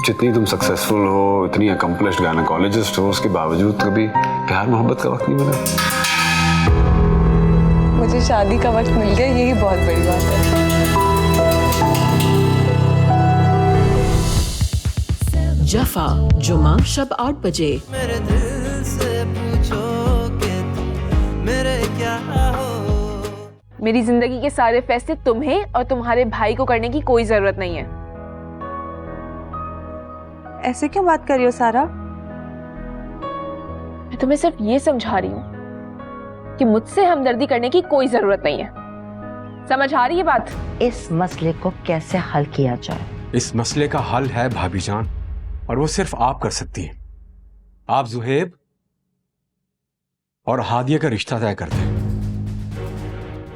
जितनी तुम सक्सेसफुल हो, इतनी अकम्पलिश्ड गायनेकोलॉजिस्ट हो, उसके बावजूद कभी प्यार मोहब्बत का वक्त नहीं मिला? मुझे शादी का वक्त मिल गया, यही बहुत बड़ी बात है। जफा जुमा शब 8 बजे। मेरे दिल से पूछो कि तुम मेरे क्या हो। मेरी जिंदगी के सारे फैसले तुम्हें और तुम्हारे भाई को करने की कोई जरूरत नहीं है। ऐसे क्यों बात कर रही हो सारा? मैं तुम्हें सिर्फ ये समझा रही हूँ कि मुझसे हमदर्दी करने की कोई जरूरत नहीं है। समझ आ रही है बात? इस मसले को कैसे हल किया जाए? इस मसले का हल है भाभी जान, और वो सिर्फ आप कर सकती हैं। आप जुहेब और हादिया का रिश्ता तय कर दें।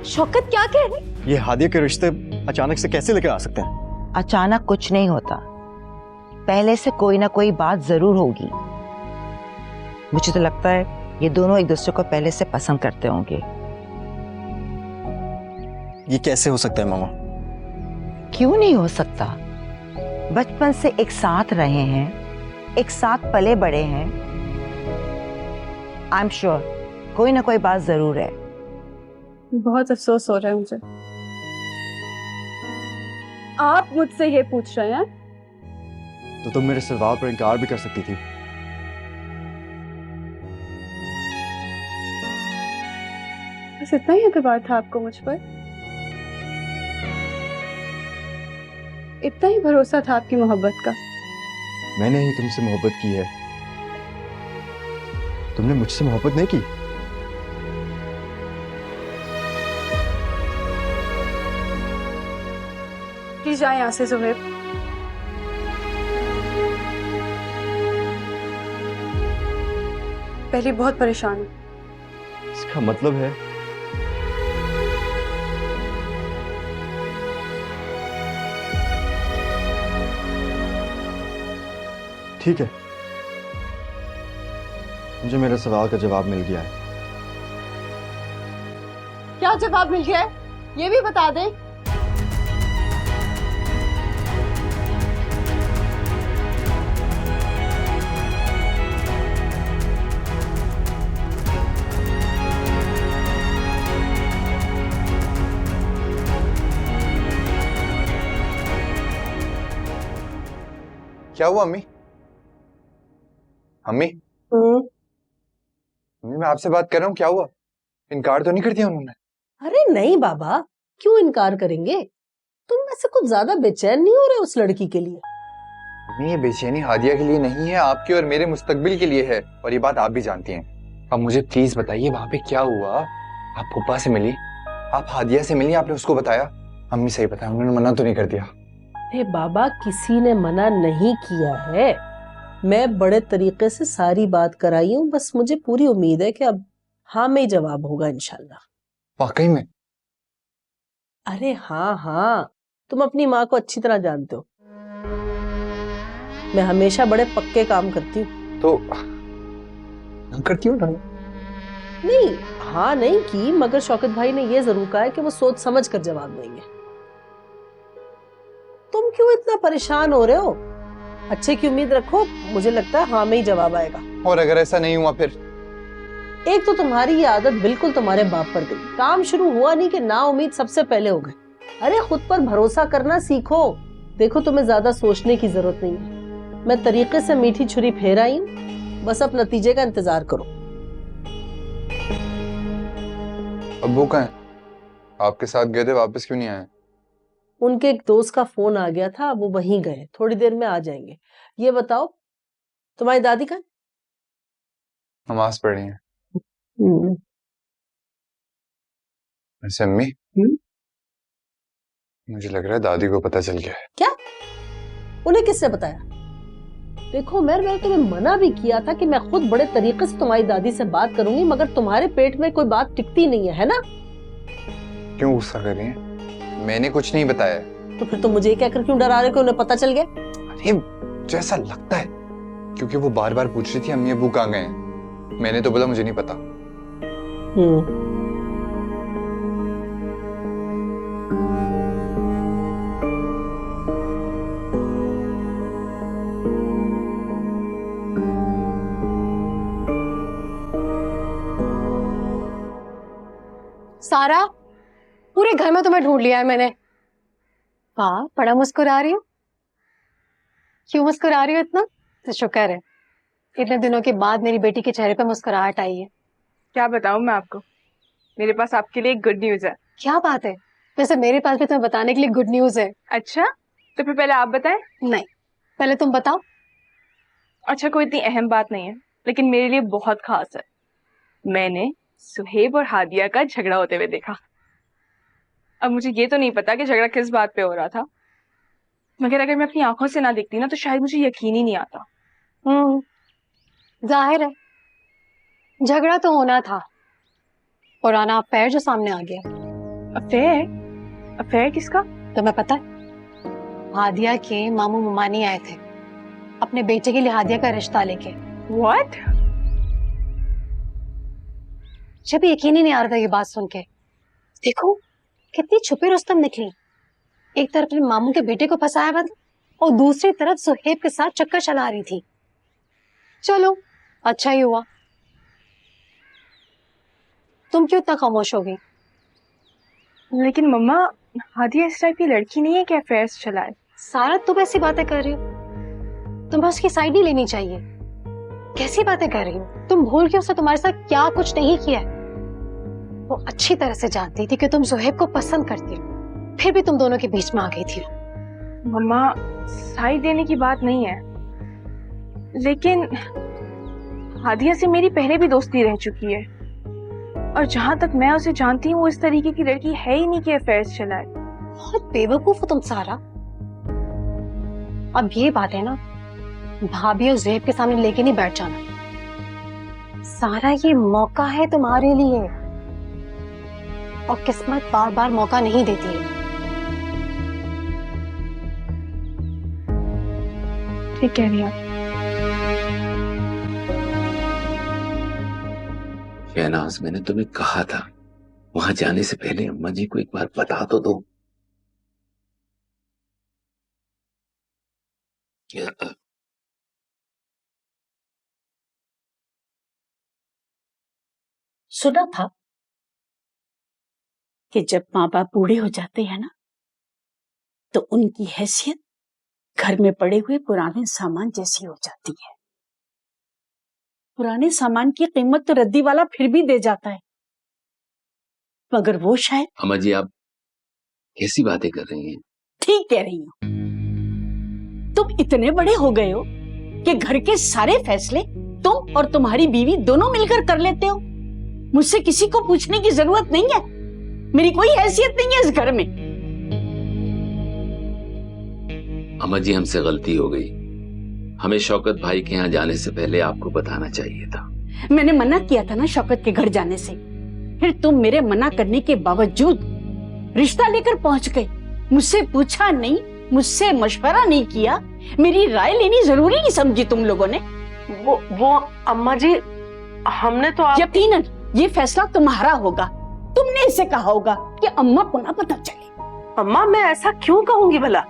शौकत क्या कह रही? ये हादिया के रिश्ते अचानक से कैसे लेकर आ सकते हैं? अचानक कुछ नहीं होता, पहले से कोई ना कोई बात जरूर होगी। मुझे तो लगता है ये दोनों एक दूसरे को पहले से पसंद करते होंगे। ये कैसे हो सकता है मामा? क्यों नहीं हो सकता? बचपन से एक साथ रहे हैं, एक साथ पले बड़े हैं। आई एम श्योर कोई ना कोई बात जरूर है। बहुत अफसोस हो रहा है मुझे। आप मुझसे ये पूछ रहे हैं? तो तुम मेरे सवाल पर इनकार भी कर सकती थी। बस इतना ही एतबार था आपको मुझ पर? इतना ही भरोसा था आपकी मोहब्बत का? मैंने ही तुमसे मोहब्बत की है, तुमने मुझसे मोहब्बत नहीं की। प्लीज जाए यहाँ से जुबैर। पहले बहुत परेशान हूँ। इसका मतलब है ठीक है, मुझे मेरे सवाल का जवाब मिल गया है। क्या जवाब मिल गया है ये भी बता दें। क्या हुआ अम्मी? अम्मी अम्मी मैं आपसे बात कर रहा हूँ, क्या हुआ? इनकार तो नहीं कर दिया उन्होंने? अरे नहीं बाबा, क्यों इनकार करेंगे? तुम वैसे कुछ ज्यादा बेचैन नहीं हो रहे उस लड़की के लिए? अम्मी ये बेचैनी हादिया के लिए नहीं है, आपके और मेरे मुस्तकबिल के लिए है, और ये बात आप भी जानती हैं। अब मुझे प्लीज बताइए वहां पे क्या हुआ? आप फूफा से मिली, आप हादिया से मिली, आपने उसको बताया? अम्मी सही बताया, उन्होंने मना तो नहीं कर दिया? अरे बाबा, किसी ने मना नहीं किया है। मैं बड़े तरीके से सारी बात कराई हूँ, बस मुझे पूरी उम्मीद है कि अब हाँ में ही जवाब होगा इंशाल्लाह। वाकई में? अरे हाँ हाँ, तुम अपनी माँ को अच्छी तरह जानते हो। मैं हमेशा बड़े पक्के काम करती हूँ। तो करती हूँ ना? नहीं, हाँ नहीं की, मगर शौकत भाई ने ये जरूर कहा है कि वो सोच समझ कर जवाब देंगे। तुम क्यों इतना परेशान हो रहे हो? अच्छे की उम्मीद रखो, मुझे लगता है हाँ में ही जवाब आएगा। और अगर ऐसा नहीं हुआ फिर? एक तो तुम्हारी ये आदत बिल्कुल तुम्हारे बाप पर गई। काम शुरू हुआ नहीं कि ना उम्मीद सबसे पहले हो गए। अरे खुद पर भरोसा करना सीखो। देखो तुम्हें ज्यादा सोचने की जरूरत नहीं है। मैं तरीके से मीठी छुरी फेर आई हूँ, बस अब नतीजे का इंतजार करो। अब वो कहाँ है? आपके साथ गए थे, वापस क्यों नहीं आए? उनके एक दोस्त का फोन आ गया था, वो वहीं गए, थोड़ी देर में आ जाएंगे। ये बताओ तुम्हारी दादी कहाँ? नमाज पढ़ रही हैं। वैसे अम्मी, मुझे लग रहा है दादी को पता चल गया है। क्या? उन्हें किसने बताया? देखो मैंने तुम्हें मना भी किया था कि मैं खुद बड़े तरीके से तुम्हारी दादी से बात करूंगी, मगर तुम्हारे पेट में कोई बात टिकती नहीं है ना? क्यों गुस्सा कर रही हैं? मैंने कुछ नहीं बताया। तो फिर तुम मुझे ये कहकर क्यों डरा रहे हो कि उन्हें पता चल गया? अरे मुझे ऐसा लगता है क्योंकि वो बार बार पूछ रही थी अम्मी अब्बू कहाँ गए हैं। मैंने तो बोला मुझे नहीं पता। सारा, पूरे घर में तुम्हें ढूंढ लिया है मैंने। वाह, बड़ा मुस्कुरा रही हो। क्यों मुस्कुरा रही हो इतना? तो शुक्र है इतने दिनों के बाद मेरी बेटी के चेहरे पे मुस्कुराहट आई है। क्या बताऊं मैं आपको, मेरे पास आपके लिए एक गुड न्यूज है। क्या बात है? वैसे मेरे पास भी तुम्हें बताने के लिए गुड न्यूज है। अच्छा, तो फिर पहले आप बताएं। नहीं, पहले तुम बताओ। अच्छा, कोई इतनी अहम बात नहीं है, लेकिन मेरे लिए बहुत खास है। मैंने सुहेब और हादिया का झगड़ा होते हुए देखा। अब मुझे ये तो नहीं पता कि झगड़ा किस बात पे हो रहा था, मगर अगर मैं अपनी आंखों से ना देखती ना तो शायद मुझे यकीन ही नहीं आता। जाहिर है झगड़ा तो होना था, पुराना अफेयर जो सामने आ गया। अफेयर? अफेयर किसका? तुम्हें पता है, हादिया के मामू मुमानी आए थे अपने बेटे के लिए हादिया का रिश्ता लेके। व्हाट? जब यकीन ही नहीं आ रहा था ये बात सुन के। देखो कितनी छुपी रुस्तम निकली। एक तरफ अपने मामू के बेटे को फंसाया हुआ था और दूसरी तरफ सुहेब के साथ चक्कर चला रही थी। चलो अच्छा ही हुआ। तुम क्यों इतना खामोश हो गई? लेकिन मम्मा, हादिया इस टाइप की लड़की नहीं है कि अफेयर्स चलाए। सारा तुम ऐसी बातें कर रही हो, तुम्हें उसकी साइड नहीं लेनी चाहिए। कैसी बातें कर रही हो तुम? भूल के उसने तुम्हारे साथ क्या कुछ नहीं किया है। वो अच्छी तरह से जानती थी कि तुम सुहेब को पसंद करती हो, फिर भी तुम दोनों के बीच में आ गई थी। मम्मा, साइड देने की बात नहीं है, लेकिन हादिया से मेरी पहले भी दोस्ती रह चुकी है और जहां तक मैं उसे जानती हूँ वो इस तरीके की लड़की है ही नहीं कि अफेयर्स चलाए। बहुत बेवकूफ हो तुम सारा। अब ये बात है ना, भाभी और ज़ेब के सामने लेके नहीं बैठ जाना। सारा ये मौका है तुम्हारे लिए और किस्मत बार बार मौका नहीं देती है। ठीक कह रही हैं आप। शहनाज, मैंने तुम्हें कहा था वहां जाने से पहले अम्मा जी को एक बार बता तो दो। सुना था कि जब माँ बाप बूढ़े हो जाते हैं ना तो उनकी हैसियत घर में पड़े हुए पुराने सामान जैसी हो जाती है। पुराने सामान की कीमत तो रद्दी वाला फिर भी दे जाता है, मगर वो शायद। अम्मा जी, आप कैसी बातें कर रही हैं? ठीक कह रही हो। तुम इतने बड़े हो गए हो कि घर के सारे फैसले तुम और तुम्हारी बीवी दोनों मिलकर कर लेते हो। मुझसे किसी को पूछने की जरूरत नहीं है। मेरी कोई हैसियत नहीं है इस घर में। अम्मा जी, हमसे गलती हो गई। हमें शौकत भाई के यहाँ जाने से पहले आपको बताना चाहिए था। मैंने मना किया था ना शौकत के घर जाने से, फिर तुम मेरे मना करने के बावजूद रिश्ता लेकर पहुंच गए। मुझसे पूछा नहीं, मुझसे मशवरा नहीं किया, मेरी राय लेनी जरूरी नहीं समझी तुम लोगों ने। वो अम्मा जी, हमने तो यकीनन ये फैसला तुम्हारा होगा। तुमने इसे कहा होगा कि अम्मा को ना पता चले। अम्मा, मैं ऐसा क्यों कहूंगी भला?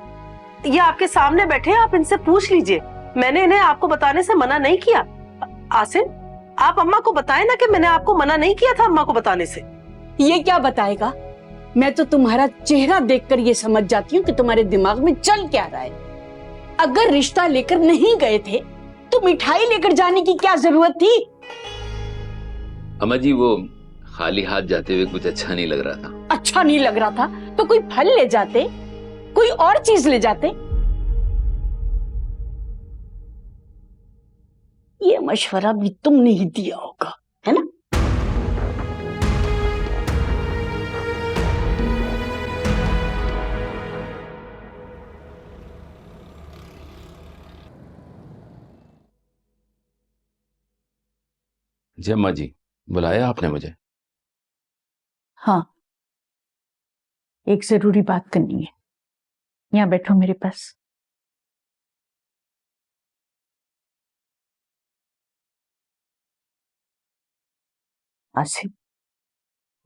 ये आपके सामने बैठे हैं, आप इनसे पूछ लीजिए। मैंने इन्हें आपको बताने से मना नहीं किया। आसिन, आप अम्मा को बताएं ना कि मैंने आपको मना नहीं किया था अम्मा को बताने से। ये क्या बताएगा? मैं तो तुम्हारा चेहरा देखकर ये समझ जाती हूँ कि तुम्हारे दिमाग में चल क्या रहा है। अगर रिश्ता लेकर नहीं गए थे तो मिठाई लेकर जाने की क्या जरूरत थी? अम्मा जी, वो खाली हाथ जाते हुए कुछ अच्छा नहीं लग रहा था। अच्छा नहीं लग रहा था तो कोई फल ले जाते, कोई और चीज ले जाते। ये मशवरा भी तुमने ही दिया होगा, है ना? जी अम्मा जी, बुलाया आपने मुझे? हाँ, एक जरूरी बात करनी है। यहाँ बैठो मेरे पास। आसिफ,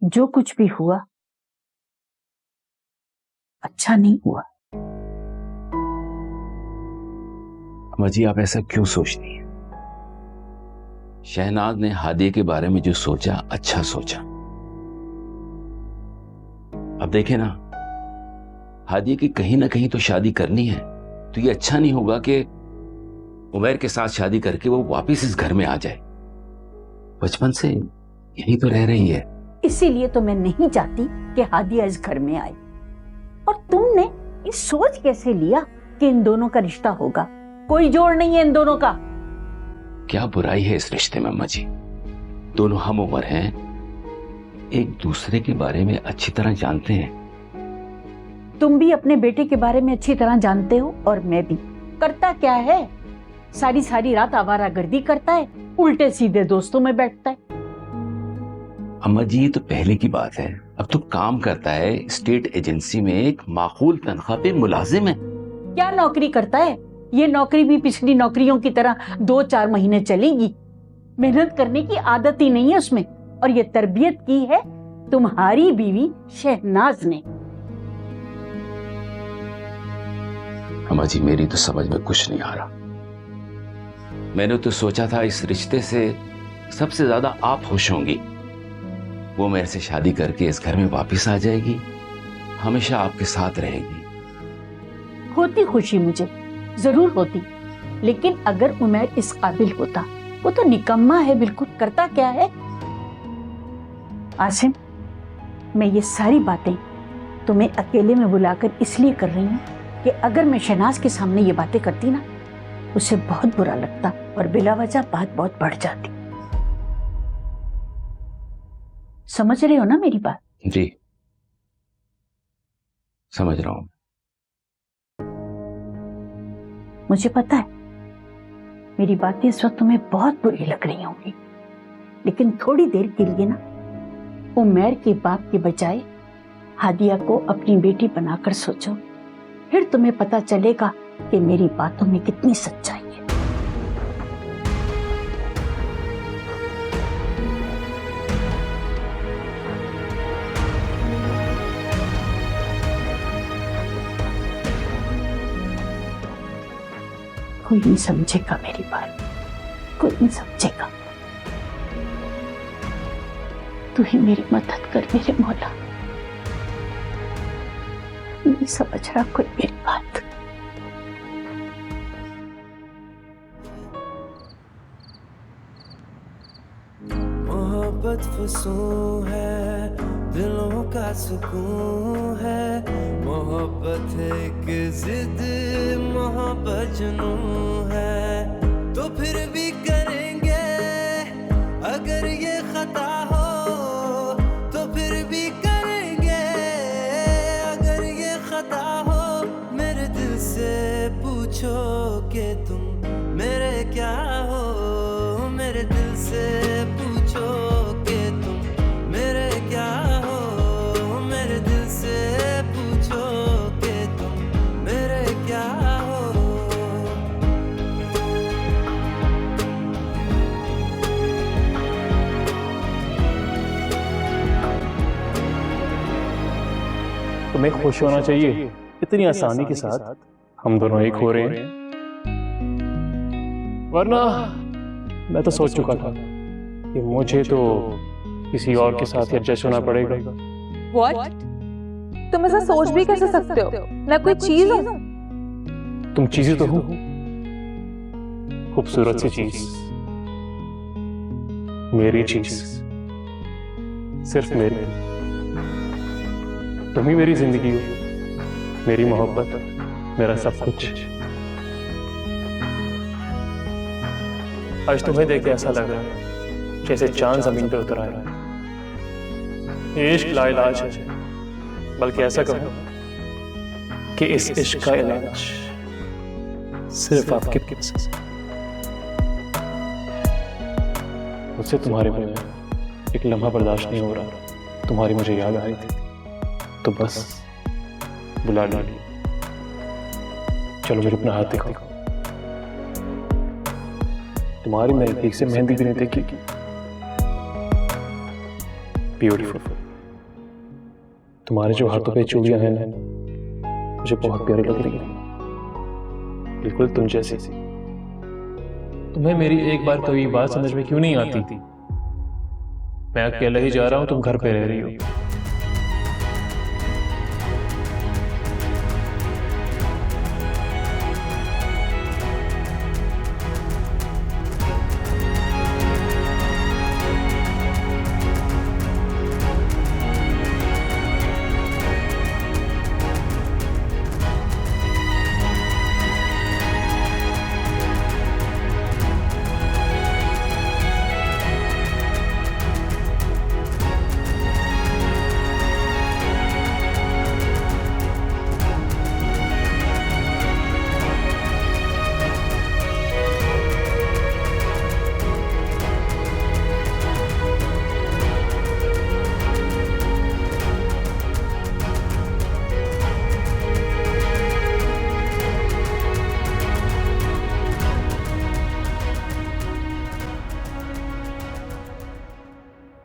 जो कुछ भी हुआ अच्छा नहीं हुआ। अम्मा जी, आप ऐसा क्यों सोचती हैं? शहनाज ने हादिया के बारे में जो सोचा, अच्छा सोचा। अब देखे ना, हादिया की कहीं ना कहीं तो शादी करनी है, तो ये अच्छा नहीं होगा कि उमैर के साथ शादी करके वो वापस इस घर में आ जाए। बचपन से यही तो रह रही है। इसीलिए तो मैं नहीं चाहती कि हादिया इस घर में आए। और तुमने ये सोच कैसे लिया कि इन दोनों का रिश्ता होगा? कोई जोड़ नहीं है इन दोनों का। क्या बुराई है इस रिश्ते में अम्मा जी? दोनों हम उम्र हैं, एक दूसरे के बारे में अच्छी तरह जानते हैं। तुम भी अपने बेटे के बारे में अच्छी तरह जानते हो और मैं भी। करता क्या है? सारी सारी रात आवारागर्दी करता है, उल्टे सीधे दोस्तों में बैठता है। अम्मा जी ये तो पहले की बात है, अब तो काम करता है स्टेट एजेंसी में, एक माकूल तनख्वाह पे मुलाजिम है। क्या नौकरी करता है? ये नौकरी भी पिछली नौकरियों की तरह 2-4 महीने चलेगी। मेहनत करने की आदत ही नहीं है उसमें, और ये तरबियत की है तुम्हारी बीवी शहनाज ने। अम्मा जी मेरी तो समझ में कुछ नहीं आ रहा। मैंने तो सोचा था इस रिश्ते से सबसे ज्यादा आप खुश होंगी। वो मेरे से शादी करके इस घर में वापस आ जाएगी, हमेशा आपके साथ रहेगी। होती खुशी मुझे, जरूर होती, लेकिन अगर उमैर इस काबिल होता। वो तो निकम्मा है बिल्कुल। करता क्या है? आसिम, मैं ये सारी बातें तुम्हें अकेले में बुलाकर इसलिए कर रही हूँ कि अगर मैं शहनाज के सामने ये बातें करती ना, उसे बहुत बुरा लगता और बिला वजह बात बहुत बढ़ जाती। समझ रहे हो ना मेरी बात? जी समझ रहा हूं। मुझे पता है मेरी बातें इस वक्त तुम्हें बहुत बुरी लग रही होंगी, लेकिन थोड़ी देर के लिए ना उमैर के बाप के बजाय हादिया को अपनी बेटी बनाकर सोचो, फिर तुम्हें पता चलेगा कि मेरी बातों में कितनी सच्चाई है। कोई नहीं समझेगा मेरी बात, कोई नहीं समझेगा। तू ही मेरी मदद कर मेरे मौला। नहीं समझ रहा कोई मेरी बात। मोहब्बत फसूं है, दिलों का सुकून है। मोहब्बत एक जिद, मोहब्बत जुनून है। तो फिर भी करेंगे अगर ये खता हो, तो फिर भी करेंगे अगर ये खता हो। मेरे दिल से पूछो कि तुम मेरे क्या हो, मेरे दिल से पूछो कि तुम मेरे क्या हो, मेरे दिल से पूछो कि तुम मेरे क्या हो। तुम्हें खुश होना चाहिए, इतनी आसानी के साथ हम दोनों एक हो रहे हैं। वरना मैं तो सोच चुका था कि मुझे तो किसी और के साथ एडजस्ट होना पड़ेगा। What? तुम ऐसा सोच भी कैसे सकते हो? मैं कोई चीज हूँ? तुम चीजें तो हो, खूबसूरत सी चीज, मेरी चीज, सिर्फ मेरी। तुम ही मेरी जिंदगी हो, मेरी मोहब्बत, मेरा सब कुछ। आज तुम्हें देख के ऐसा लग रहा है जैसे चांद जमीन पे उतर आया है। ये इश्क लाइलाज है, बल्कि ऐसा कहो कि इस इश्क का इलाज सिर्फ आपके पास है। मुझसे तुम्हारे बिना एक लम्हा बर्दाश्त नहीं हो रहा। तुम्हारी मुझे याद आ रही थी, तो बस बुला लिया। चलो मेरे अपना हाथ देखो। तुम्हारी नजदीक से मेहंदी भी नहीं देखी। ब्यूटीफुल। तुम्हारे जो हाथों पे चूड़ियां हैं ना, मुझे बहुत प्यारी लग रही है, बिल्कुल तुम जैसी। तुम्हें मेरी एक बार कभी बात समझ में क्यों नहीं आती थी? मैं अकेला ही जा रहा हूं, तुम घर पे रह रही हो।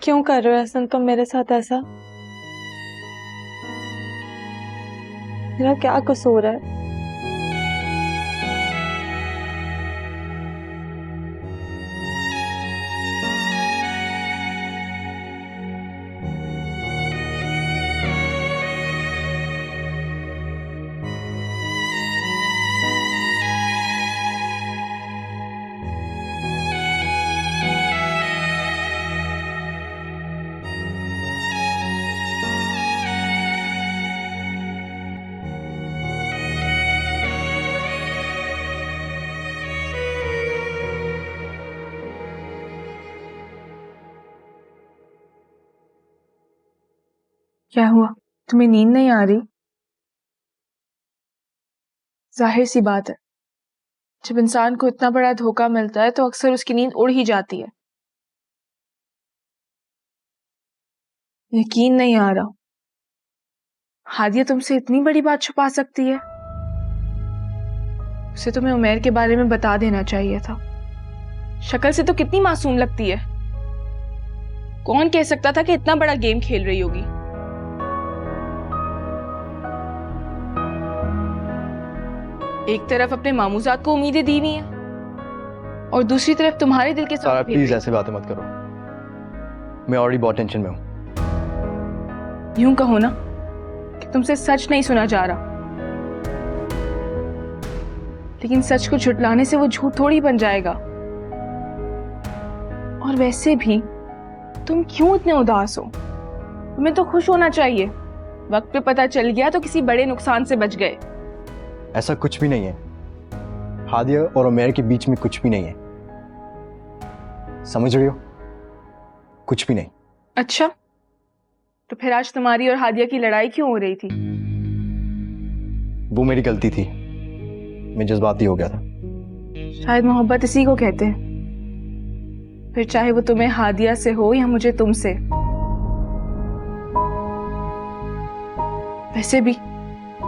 क्यों कर रहे हो हसन तुम मेरे साथ ऐसा? मेरा क्या कसूर है? क्या हुआ? तुम्हें नींद नहीं आ रही? जाहिर सी बात है, जब इंसान को इतना बड़ा धोखा मिलता है तो अक्सर उसकी नींद उड़ ही जाती है। यकीन नहीं आ रहा, हादिया तुमसे इतनी बड़ी बात छुपा सकती है? उसे तुम्हें उमैर के बारे में बता देना चाहिए था। शक्ल से तो कितनी मासूम लगती है। कौन कह सकता था कि इतना बड़ा गेम खेल रही होगी? एक तरफ अपने मामूजात को उम्मीदें दी हुई हैं और दूसरी तरफ तुम्हारे दिल के साथ। सारा प्लीज ऐसे बातें मत करो, मैं ऑलरेडी बहुत टेंशन में हूं। यूं कहो ना कि तुमसे सच नहीं सुना जा रहा, लेकिन सच को झुटलाने से वो झूठ थोड़ी बन जाएगा। और वैसे भी तुम क्यों इतने उदास हो? तुम्हें तो खुश होना चाहिए। वक्त पे पता चल गया तो किसी बड़े नुकसान से बच गए। ऐसा कुछ भी नहीं है, हादिया और उमैर के बीच में कुछ भी नहीं है, समझ रही हो? कुछ भी नहीं। अच्छा, तो फिर आज तुम्हारी और हादिया की लड़ाई क्यों हो रही थी? वो मेरी गलती थी, मैं जज्बाती हो गया था। शायद मोहब्बत इसी को कहते हैं, फिर चाहे वो तुम्हें हादिया से हो या मुझे तुमसे। वैसे भी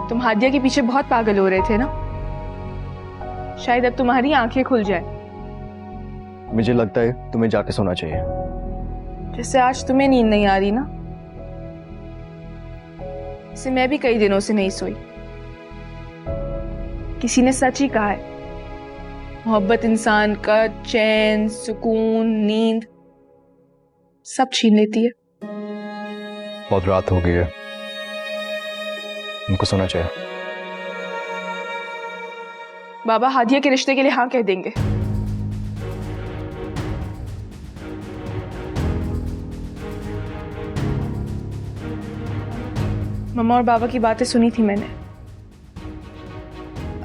तुम हादिया के पीछे बहुत पागल हो रहे थे ना? शायद अब तुम्हारी आंखें खुल जाए। मुझे लगता है तुम्हें जाके सोना चाहिए। जैसे आज तुम्हें नींद नहीं आ रही ना, इसे मैं भी कई दिनों से नहीं सोई। किसी ने सच ही कहा है, मोहब्बत इंसान का चैन, सुकून, नींद सब छीन लेती है। बहुत रात हो गई है, उनको सोना चाहिए। बाबा हादिया के रिश्ते के लिए हाँ कह देंगे। मम्मा और बाबा की बातें सुनी थी मैंने,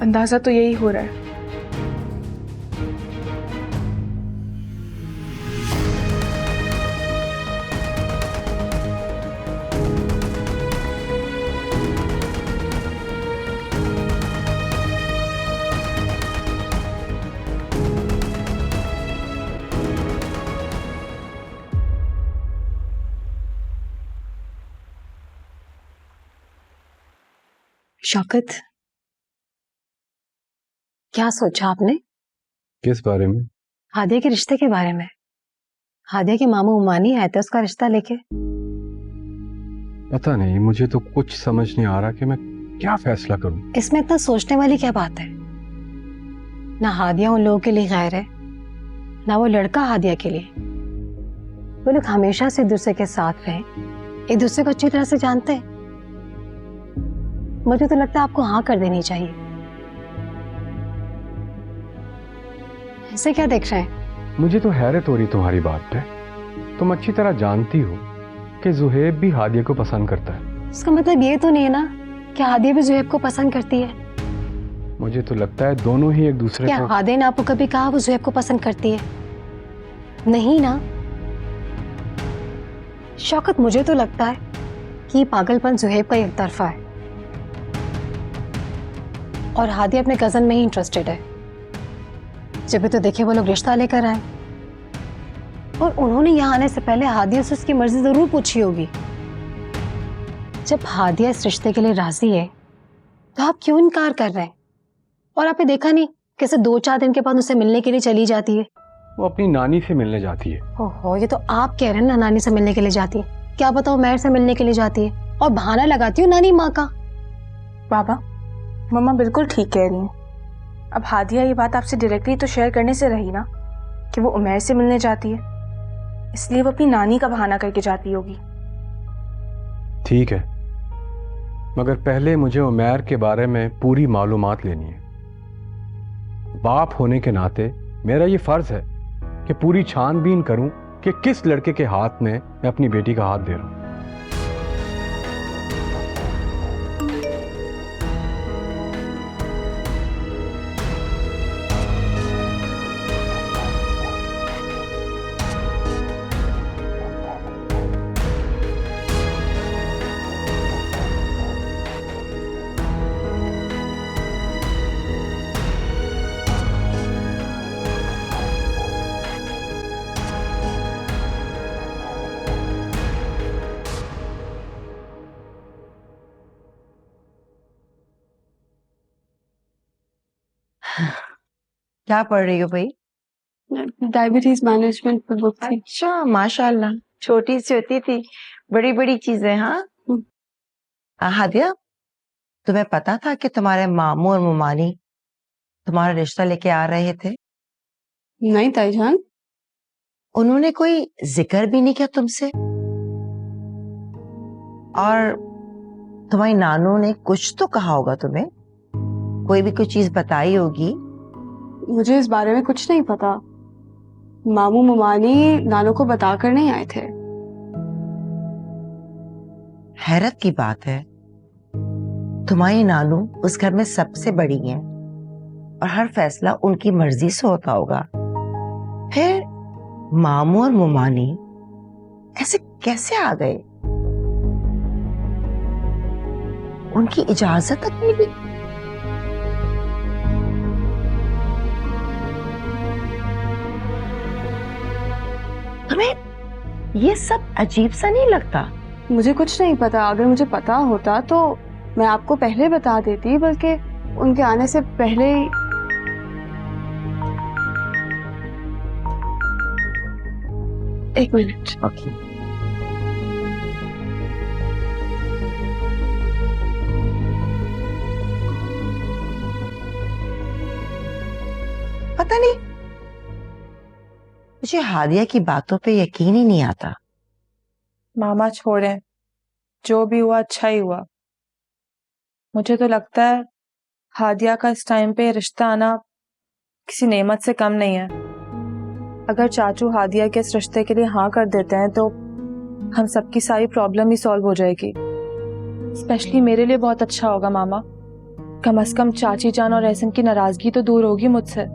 अंदाजा तो यही हो रहा है। शौकत, क्या सोचा आपने? किस बारे में? हादिया के रिश्ते के बारे में। हादिया के मामू उमानी आए थे उसका रिश्ता लेके। पता नहीं, मुझे तो कुछ समझ नहीं आ रहा कि मैं क्या फैसला करूं। इसमें इतना सोचने वाली क्या बात है? ना हादिया उन लोगों के लिए गैर है, ना वो लड़का हादिया के लिए। वो लोग हमेशा से एक दूसरे के साथ रहे, एक दूसरे को अच्छी तरह से जानते हैं। मुझे तो लगता है आपको हाँ कर देनी चाहिए। ऐसे क्या देख रहे हैं? मुझे तो हैरत हो रही तुम्हारी बात पे। तुम अच्छी तरह जानती हो कि जुहैब भी हादिया को पसंद करता है। उसका मतलब ये तो नहीं है ना कि हादिया भी जुहैब को पसंद करती है। मुझे तो लगता है दोनों ही एक दूसरे क्या को। हादिया ने आपको कभी कहा वो जुहैब को पसंद करती है? नहीं ना। शौकत, मुझे तो लगता है कि पागलपन जुहैब का एक तरफा है और हादिया अपने कजन में ही इंटरेस्टेड है। जब भी तो देखे वो लोग रिश्ता लेकर आए, और उन्होंने यहाँ आने से पहले हादिया से उसकी मर्जी जरूर पूछी होगी। जब हादिया इस रिश्ते के लिए राजी है तो आप क्यों इनकार कर रहे हैं? और आपने देखा नहीं कैसे 2-4 दिन के बाद उसे मिलने के लिए चली जाती है? वो अपनी नानी से मिलने जाती है। ओहो, ये तो आप कह रहे हैं ना नानी से मिलने के लिए जाती है, क्या पता उमैर से मिलने के लिए जाती है और बहाना लगाती हूँ नानी माँ का। बाबा, मम्मा बिल्कुल ठीक कह रही हैं। अब हादिया ये बात आपसे डायरेक्टली तो शेयर करने से रही ना कि वो उमैर से मिलने जाती है, इसलिए वो अपनी नानी का बहाना करके जाती होगी। ठीक है, मगर पहले मुझे उमैर के बारे में पूरी मालूमात लेनी है। बाप होने के नाते मेरा ये फर्ज है कि पूरी छानबीन करूं कि किस लड़के के हाथ में मैं अपनी बेटी का हाथ दे रहा हूं। क्या पढ़ रही हो भाई? डायबिटीज मैनेजमेंट पर बुक थी। अच्छा, माशाल्लाह, छोटी सी होती थी बड़ी बड़ी चीजें। हाँ हादिया, तुम्हें पता था कि तुम्हारे मामू और मुमानी तुम्हारा रिश्ता लेके आ रहे थे? नहीं ताईजान। उन्होंने कोई जिक्र भी नहीं किया तुमसे? और तुम्हारी नानू ने कुछ तो कहा होगा तुम्हें, कोई भी कोई चीज बताई होगी? मुझे इस बारे में कुछ नहीं पता। मामू मुमानी नानू को बताकर नहीं आए थे। हैरत की बात है, तुम्हारी नानू उस घर में सबसे बड़ी हैं और हर फैसला उनकी मर्जी से होता होगा, फिर मामू और मुमानी ऐसे कैसे आ गए? उनकी इजाजत तक नहीं ली? तुम्हें ये सब अजीब सा नहीं लगता? मुझे कुछ नहीं पता। अगर मुझे पता होता तो मैं आपको पहले बता देती, बल्कि उनके आने से पहले ही। एक मिनट। ओके। पता नहीं, मुझे हादिया की बातों पे यकीन ही नहीं आता। मामा छोड़ें, जो भी हुआ अच्छा ही हुआ। मुझे तो लगता है हादिया का इस टाइम पे रिश्ता आना किसी नेमत से कम नहीं है। अगर चाचू हादिया के इस रिश्ते के लिए हाँ कर देते हैं तो हम सबकी सारी प्रॉब्लम ही सॉल्व हो जाएगी। स्पेशली मेरे लिए बहुत अच्छा होगा मामा। कम से कम चाची जान और एहसन की नाराजगी तो दूर होगी मुझसे।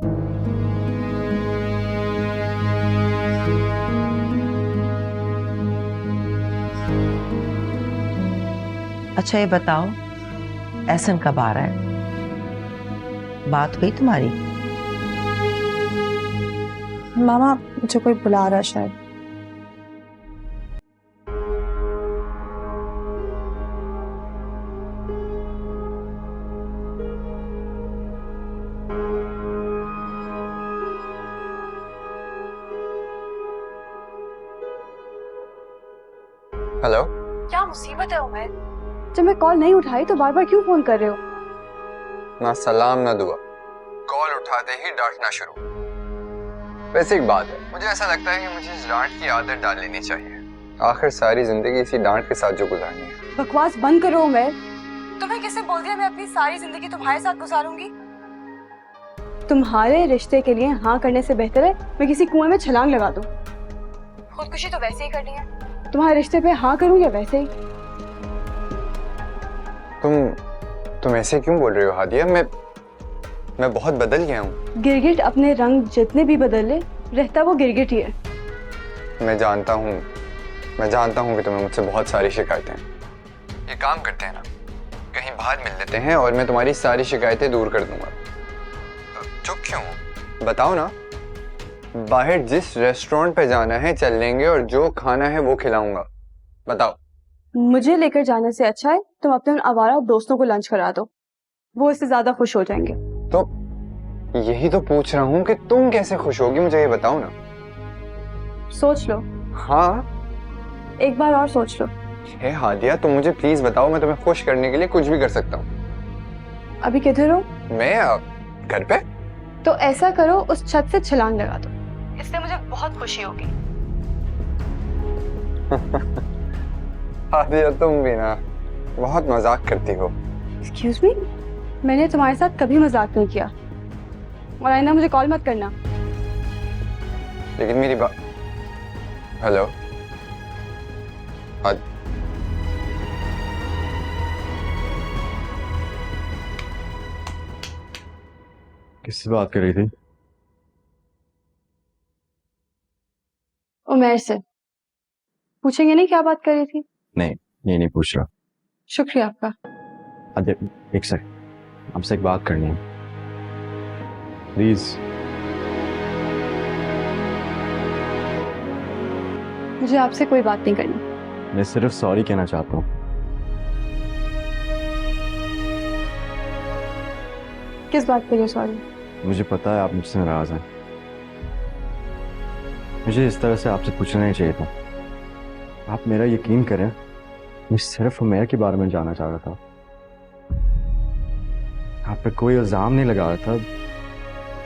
अच्छा ये बताओ, एहसन कब आ रहा है? बात हुई तुम्हारी? मामा मुझे कोई बुला रहा है शायद। हेलो, क्या मुसीबत है उमैर? जब मैं कॉल नहीं उठाई तो बार बार क्यों फोन कर रहे हो? ना सलाम ना दुआ, कॉल उठाते ही डांटना शुरू। वैसे एक बात है, मुझे ऐसा लगता है कि मुझे इस डांट की आदत डाल लेनी चाहिए। आखिर सारी जिंदगी इसी डांट के साथ जो गुजारनी है। बकवास बंद करो उमैर। तुम्हें किसने बोल दिया मैं अपनी सारी जिंदगी तुम्हारे साथ गुजारूंगी? तुम्हारे रिश्ते के लिए हाँ करने से बेहतर है मैं किसी कुएं में छलांग लगा दूं। खुदकुशी तो वैसे ही करनी है। तुम्हारे रिश्ते पे हाँ करूं या वैसे ही? तुम ऐसे क्यों बोल रहे हो हादिया? मैं बहुत बदल गया हूँ। गिरगिट अपने रंग जितने भी बदल ले, रहता वो गिरगिट ही है। मैं जानता हूँ कि तुम्हें मुझसे बहुत सारी शिकायतें हैं। ये काम करते हैं ना, कहीं बाहर मिल लेते हैं और मैं तुम्हारी सारी शिकायतें दूर कर दूंगा। चुप क्यों? बताओ ना। बाहर जिस रेस्टोरेंट पे जाना है चल लेंगे और जो खाना है वो खिलाऊंगा। बताओ। मुझे लेकर जाने से अच्छा है तुम अपने उन आवारा दोस्तों को लंच करा दो, वो इससे ज्यादा खुश हो जाएंगे। यही तो पूछ रहा हूँ कि तुम कैसे खुश होगी, मुझे ये बताओ ना। सोच लो, हाँ एक बार और सोच लो। हे हादिया, तुम मुझे प्लीज बताओ, मैं तुम्हें खुश करने के लिए कुछ भी कर सकता हूँ। अभी किधर हो? मैं घर पे। तो ऐसा करो, उस छत से छलांग लगा दो, इससे मुझे बहुत खुशी होगी। हादिया तुम भी ना बहुत मजाक करती हो। एक्सक्यूज मी, मैंने तुम्हारे साथ कभी मजाक नहीं किया। और आइंदा मुझे कॉल मत करना। लेकिन मेरी बात, हेलो किससे बात कर रही थी? उमर से। पूछेंगे नहीं क्या बात कर रही थी? नहीं नहीं पूछ रहा। शुक्रिया आपका। अरे एक सेकंड, आपसे एक बात करनी है प्लीज। मुझे आपसे कोई बात नहीं करनी। मैं सिर्फ सॉरी कहना चाहता हूँ। किस बात के लिए सॉरी? मुझे पता है आप मुझसे नाराज हैं। मुझे इस तरह से आपसे पूछना नहीं चाहिए था। आप मेरा यकीन करें, मैं सिर्फ उमैर के बारे में जानना चाह रहा था। आप पे कोई इल्जाम नहीं लगा रहा था,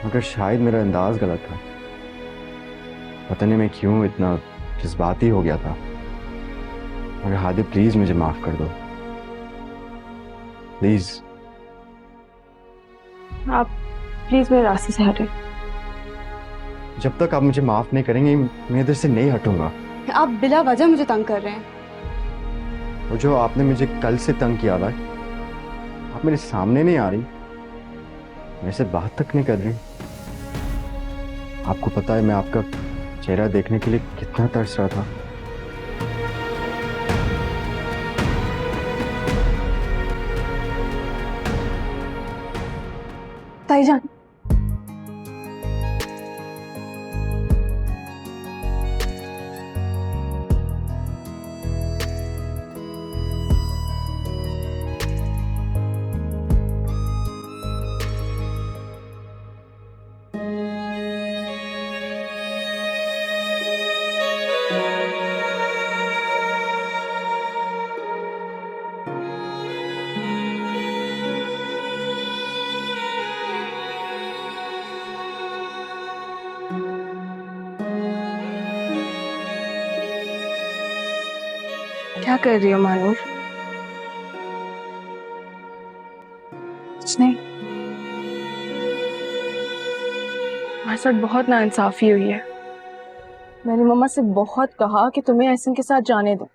मगर शायद मेरा अंदाज गलत था। पता नहीं मैं क्यों इतना जज्बाती हो गया था। मगर हादी प्लीज मुझे माफ कर दो, प्लीज। आप प्लीज मेरे रास्ते से हटें। जब तक आप मुझे माफ नहीं करेंगे मैं इधर से नहीं हटूंगा। आप बिला वजह मुझे तंग कर रहे हैं। और जो आपने मुझे कल से तंग किया था, आप मेरे सामने नहीं आ रही, मेरे से बात तक नहीं कर रही। आपको पता है मैं आपका चेहरा देखने के लिए कितना तरस रहा था। ताईजान, क्या कर रही हो मानूर? कुछ नहीं। हमारे साथ बहुत नाइंसाफी हुई है। मैंने मम्मा से बहुत कहा कि तुम्हें एहसन के साथ जाने दो,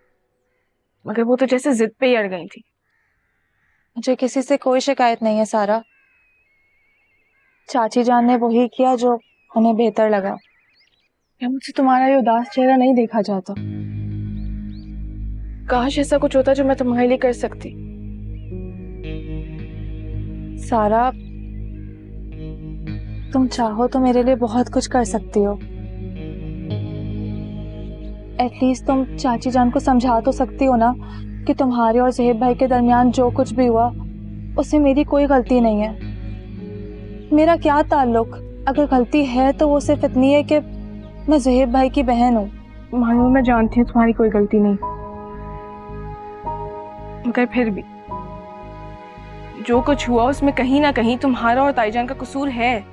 मगर वो तो जैसे जिद पे ही अड़ गई थी। मुझे किसी से कोई शिकायत नहीं है सारा। चाची जान ने वही किया जो उन्हें बेहतर लगा। या मुझसे तुम्हारा ये उदास चेहरा नहीं देखा जाता। काश ऐसा कुछ होता जो मैं तुम्हारे लिए कर सकती। सारा, तुम चाहो तो मेरे लिए बहुत कुछ कर सकती हो। एटलीस्ट तुम चाची जान को समझा तो सकती हो ना कि तुम्हारे और ज़हेब भाई के दरमियान जो कुछ भी हुआ उसमें मेरी कोई गलती नहीं है। मेरा क्या ताल्लुक? अगर गलती है तो वो सिर्फ इतनी है कि मैं ज़हेब भाई की बहन हूँ। मानो मैं जानती हूँ तुम्हारी कोई गलती नहीं, मगर फिर भी जो कुछ हुआ उसमें कहीं ना कहीं तुम्हारा और ताईजान का कसूर है।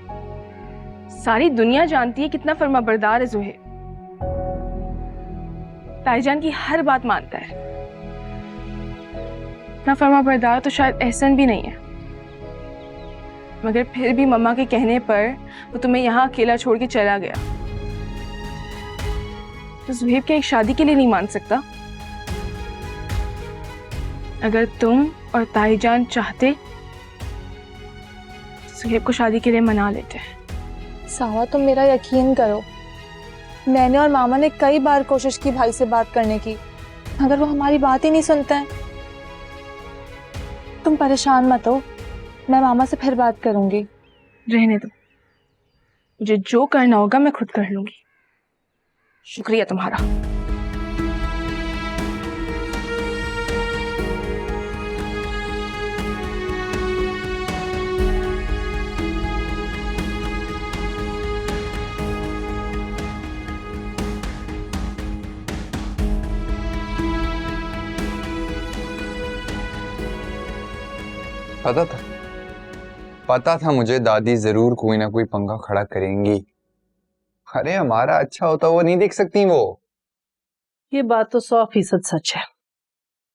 सारी दुनिया जानती है कितना फर्माबरदार है ज़ुहैब। ताईजान की हर बात मानता है। इतना फर्माबरदार तो शायद एहसन भी नहीं है, मगर फिर भी मम्मा के कहने पर वो तुम्हें यहाँ अकेला छोड़ के चला गया। तो ज़ुहैब क्या एक शादी के लिए नहीं मान सकता? अगर तुम और ताईजान चाहते ज़ुहैब को शादी के लिए मना लेते। सारा, तुम मेरा यकीन करो, मैंने और मामा ने कई बार कोशिश की भाई से बात करने की, मगर वो हमारी बात ही नहीं सुनते हैं। तुम परेशान मत हो, मैं मामा से फिर बात करूंगी। रहने दो, मुझे जो करना होगा मैं खुद कर लूंगी। शुक्रिया तुम्हारा। पता था मुझे दादी जरूर कोई ना कोई पंगा खड़ा करेंगी। अरे हमारा अच्छा होता वो नहीं देख सकती वो। ये बात तो 100% सच है।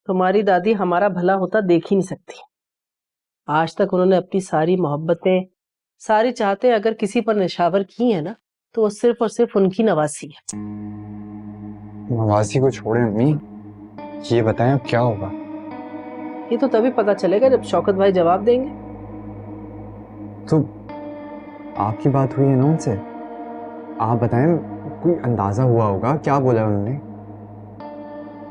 तुम्हारी दादी हमारा भला होता देख ही नहीं सकती। आज तक उन्होंने अपनी सारी मोहब्बतें, सारी चाहते अगर किसी पर निशावर की है ना, तो वो सिर्फ और सिर्फ उनकी नवासी है। नवासी को छोड़े अम्मी, ये बताएं अब क्या होगा? ये तो तभी पता चलेगा जब शौकत भाई जवाब देंगे। तो आपकी बात हुई है ना उनसे? आप बताएं, कोई अंदाजा हुआ होगा क्या बोला उन्होंने?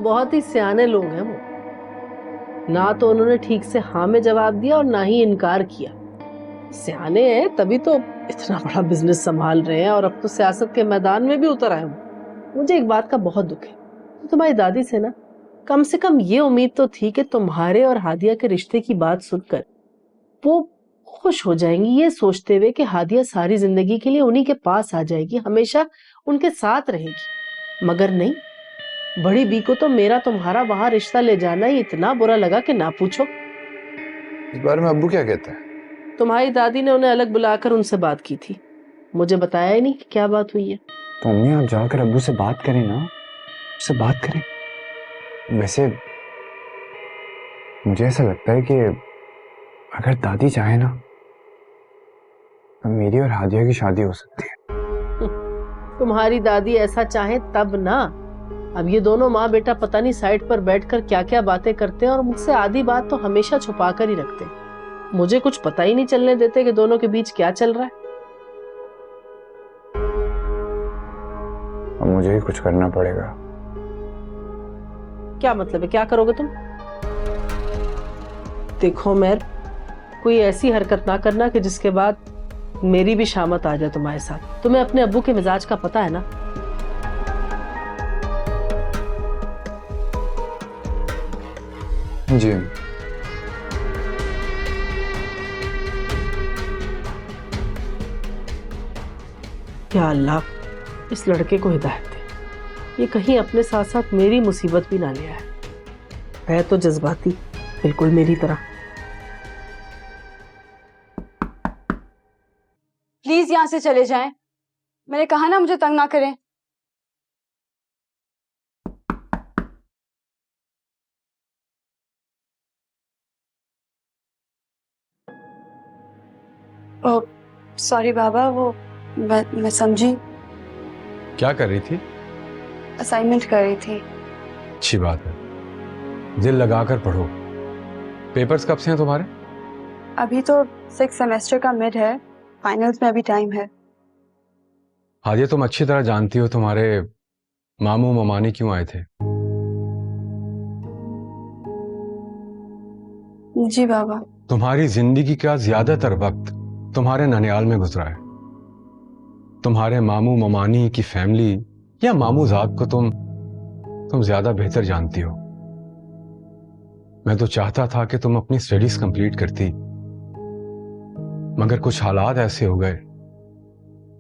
बहुत ही सियाने लोग हैं वो। ना तो उन्होंने ठीक से हाँ में जवाब दिया और ना ही इनकार किया। सियाने हैं तभी तो इतना बड़ा बिजनेस संभाल रहे हैं और अब तो सियासत के मैदान में भी उतर आए वो। मुझे एक बात का बहुत दुख है, तो तुम्हारी दादी से ना कम से कम ये उम्मीद तो थी कि तुम्हारे और हादिया के रिश्ते की बात सुनकर वो खुश हो जाएंगी, ये सोचते हुए कि हादिया सारी जिंदगी के लिए उन्हीं के पास आ जाएगी, हमेशा उनके साथ रहेगी। मगर नहीं, बड़ी बी को तो मेरा तुम्हारा वहां रिश्ता ले जाना ही इतना बुरा लगा कि ना पूछो। इस बारे में अब्बू क्या कहते हैं? तुम्हारी दादी ने उन्हें अलग बुलाकर उनसे बात की थी, मुझे बताया ही नहीं कि क्या बात हुई है। तो अम्मी आप जाकर अब्बू से बात करें ना, उससे बात करें। वैसे मुझे ऐसा लगता है कि अगर दादी चाहे ना तो मेरी और हादिया की शादी हो सकती है। तुम्हारी दादी ऐसा चाहे तब ना। अब ये दोनों माँ बेटा पता नहीं साइड पर बैठकर क्या क्या बातें करते हैं और मुझसे आधी बात तो हमेशा छुपा कर ही रखते हैं। मुझे कुछ पता ही नहीं चलने देते कि दोनों के बीच क्या चल रहा है। अब मुझे ही कुछ करना पड़ेगा। क्या मतलब है, क्या करोगे तुम? देखो मेर, कोई ऐसी हरकत ना करना कि जिसके बाद मेरी भी शामत आ जाए तुम्हारे साथ। तुम्हें अपने अब्बू के मिजाज का पता है ना। जी या अल्लाह, इस लड़के को हिदायत दे, ये कहीं अपने साथ साथ मेरी मुसीबत भी ना ले आए। है तो जज्बाती, बिल्कुल मेरी तरह। प्लीज यहाँ से चले जाएं। मैंने कहा ना मुझे तंग ना करें। ओह सॉरी बाबा, वो मैं समझी। क्या कर रही थी? असाइनमेंट कर रही थी। अच्छी बात है, दिल लगाकर पढ़ो। पेपर्स कब से हैं तुम्हारे? अभी तो 6th सेमेस्टर का मिड है, फाइनल्स में अभी टाइम है। हादिया, तुम अच्छी तरह जानती हो तुम्हारे मामू ममानी क्यों आए थे। जी बाबा। तुम्हारी जिंदगी का ज्यादातर वक्त तुम्हारे ननियाल में गुजरा है। तुम्हारे मामू ममानी की फैमिली या मामू जात को तुम ज्यादा बेहतर जानती हो। मैं तो चाहता था कि तुम अपनी स्टडीज कंप्लीट करती, मगर कुछ हालात ऐसे हो गए,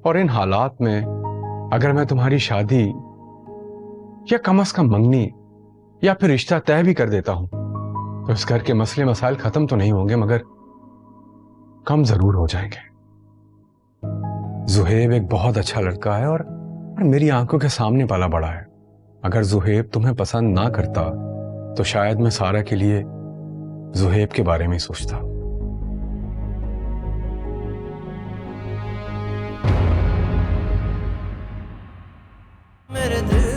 और इन हालात में अगर मैं तुम्हारी शादी या कम से कम मंगनी या फिर रिश्ता तय भी कर देता हूं तो इस घर के मसले मसाइल खत्म तो नहीं होंगे, मगर कम जरूर हो जाएंगे। जुहेब एक बहुत अच्छा लड़का है और मेरी आंखों के सामने पाला बड़ा है। अगर जुहेब तुम्हें पसंद ना करता तो शायद मैं सारा के लिए जुहेब के बारे में ही सोचता। मेरे दिल